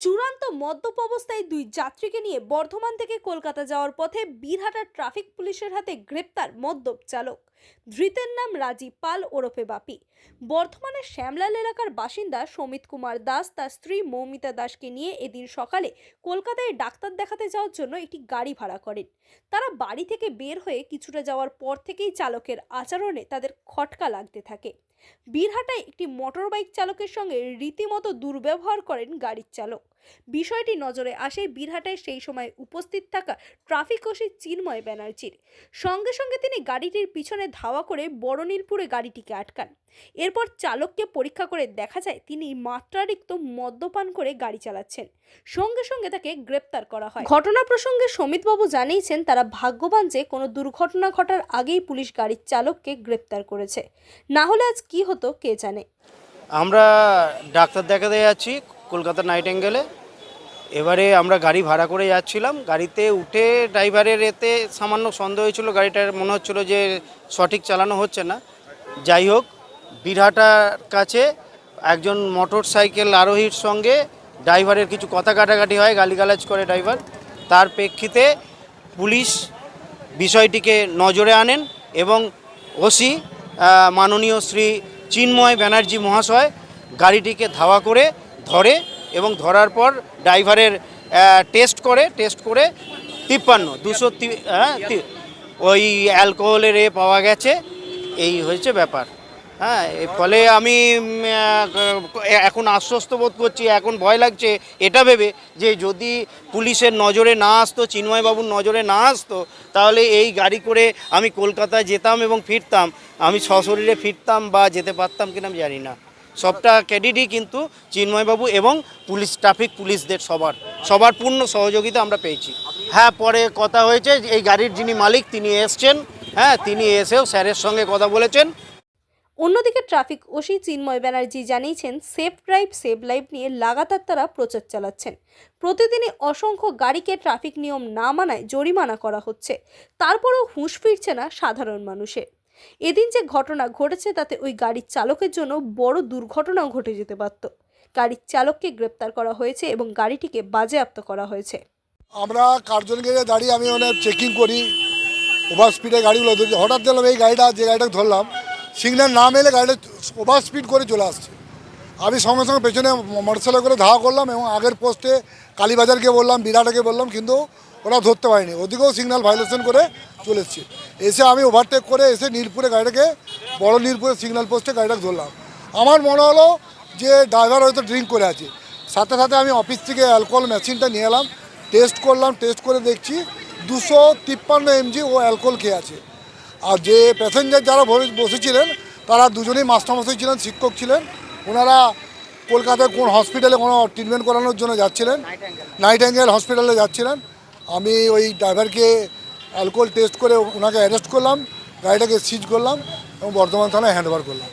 চূড়ান্ত মদ্যপ অবস্থায় দুই যাত্রীকে নিয়ে বর্ধমান থেকে কলকাতা যাওয়ার পথে বীরহাটার ট্রাফিক পুলিশের হাতে গ্রেপ্তার মদ্যপ চালক। ধৃতের নাম রাজীব পাল ওরফে বাপি। বর্ধমানের শ্যামলাল এলাকার বাসিন্দা সমিত কুমার দাস তার স্ত্রী মৌমিতা দাসকে নিয়ে এদিন সকালে কলকাতায় ডাক্তার দেখাতে যাওয়ার জন্য একটি গাড়ি ভাড়া করেন। তারা বাড়ি থেকে বের হয়ে কিছুটা যাওয়ার পর থেকেই চালকের আচরণে তাদের খটকা লাগতে থাকে। বীরহাটায় একটি মোটরবাইক চালকের সঙ্গে রীতিমতো দুর্ব্যবহার করেন গাড়ির চালক। বিষয়টি নজরে আসে বীরহাটায় সেই সময় উপস্থিত থাকা ট্রাফিক ওসি চিন্ময় ব্যানার্জির। সঙ্গে সঙ্গে তিনি গাড়িটির পিছনে ধাওয়া করে বড়নীলপুরে গাড়িটিকে আটকান। এরপর চালককে পরীক্ষা করে দেখা যায় তিনি মাত্রাতিরিক্ত মদ্যপান করে গাড়ি চালাচ্ছেন। সঙ্গে সঙ্গে তাকে গ্রেপ্তার করা হয়। ঘটনা প্রসঙ্গে সমিতবাবু জানিয়েছেন তারা ভাগ্যবান যে কোনো দুর্ঘটনা ঘটার আগেই পুলিশ গাড়ির চালককে গ্রেপ্তার করেছে, না হলে আজ কি হতো কে জানে। আমরা ডাক্তার দেখাতে যাচ্ছি কলকাতা নাইটিঙ্গেলে। এবারে আমরা গাড়ি ভাড়া করে যাচ্ছিলাম। গাড়িতে উঠে ড্রাইভারের এতে সামান্য সন্দেহ হয়েছিল, গাড়িটার মনে হচ্ছিল যে সঠিক চালানো হচ্ছে না। যাই হোক, বীরহাটার কাছে একজন মোটর সাইকেল আরোহীর সঙ্গে ড্রাইভারের কিছু কথা কাটাকাটি হয়, গালিগালাজ করে ড্রাইভার। তার প্রেক্ষিতে পুলিশ বিষয়টিকে নজরে আনেন এবং ওসি মাননীয় শ্রী চিন্ময় ব্যানার্জি মহাশয় গাড়িটিকে ধাওয়া করে ধরে এবং ধরার পর ড্রাইভারের টেস্ট করে 53 ওই অ্যালকোহলের পাওয়া গেছে। এই হয়েছে ব্যাপার। হ্যাঁ, এর ফলে আমি এখন আশ্বস্ত বোধ করছি। এখন ভয় লাগছে এটা ভেবে যে যদি পুলিশের নজরে না আসতো, চিন্ময়বাবুর নজরে না আসতো, তাহলে এই গাড়ি করে আমি কলকাতায় যেতাম এবং ফিরতাম। আমি সশরীরে ফিরতাম বা যেতে পারতাম কিনা আমি জানি না। সবটা ক্রেডিটই কিন্তু চিন্ময়বাবু এবং পুলিশ, ট্রাফিক পুলিশদের সবার পূর্ণ সহযোগিতা আমরা পেয়েছি। হ্যাঁ, পরে কথা হয়েছে, এই গাড়ির যিনি মালিক তিনি এসছেন। হ্যাঁ, তিনি এসেও স্যারের সঙ্গে কথা বলেছেন। অন্যদিকে ট্রাফিক ওসি চিন্ময় ব্যানার্জি জানিয়েছেন সেফ ড্রাইভ সেভ লাইফ নিয়ে লাগাতার তারা প্রচার চালাচ্ছেন। প্রতিদিনই অসংখ্য গাড়িকে ট্রাফিক নিয়ম না মানায় জরিমানা করা হচ্ছে, তারপরেও হুঁশ ফিরছে না সাধারণ মানুষের। এদিন যে ঘটনা ঘটেছে তাতে ওই গাড়ির চালকের জন্য বড় দুর্ঘটনাও ঘটে যেতে পারত। গাড়ির চালককে গ্রেপ্তার করা হয়েছে এবং গাড়িটিকে বাজেয়াপ্ত করা হয়েছে। আমরা কার্জন গেটে দাঁড়িয়ে আমি চেকিং করি ওভার স্পিডে গাড়িগুলো। হঠাৎ দেখলাম এই গাড়িটা, যে গাড়িটা ধরলাম, সিগন্যাল না মেলে গাড়িটা ওভার স্পিড করে চলে আসছে। আমি সঙ্গে সঙ্গে পেছনে মোটরসাইকেল করে ধাওয়া করলাম এবং আগের পোস্টে কালীবাজারকে বললাম, বিরাটাকে বললাম, কিন্তু ওরা ধরতে পারেনি। ওদিকেও সিগন্যাল ভায়োলেশন করে চলে এসছে। এসে আমি ওভারটেক করে এসে নীলপুরে গাড়িটাকে, বড় নীলপুরে সিগন্যাল পোস্টে গাড়িটাকে ধরলাম। আমার মনে হলো যে ড্রাইভার হয়তো ড্রিঙ্ক করে আছে। সাথে সাথে আমি অফিস থেকে অ্যালকোহল মেশিনটা নিয়ে এলাম, টেস্ট করলাম। টেস্ট করে দেখছি 253 mg ও অ্যালকোহল খেয়ে আছে। আর যে প্যাসেঞ্জার যারা বসেছিলেন তারা দুজনেই মাস্টারমশাই ছিলেন, শিক্ষক ছিলেন। ওনারা কলকাতায় কোন হসপিটালে কোনো ট্রিটমেন্ট করানোর জন্য যাচ্ছিলেন, নাইটিঙ্গেল হসপিটালে যাচ্ছিলেন। আমি ওই ড্রাইভারকে অ্যালকোহল টেস্ট করে ওনাকে অ্যারেস্ট করলাম, গাড়িটাকে সিজ করলাম এবং বর্ধমান থানায় হ্যান্ডওভার করলাম।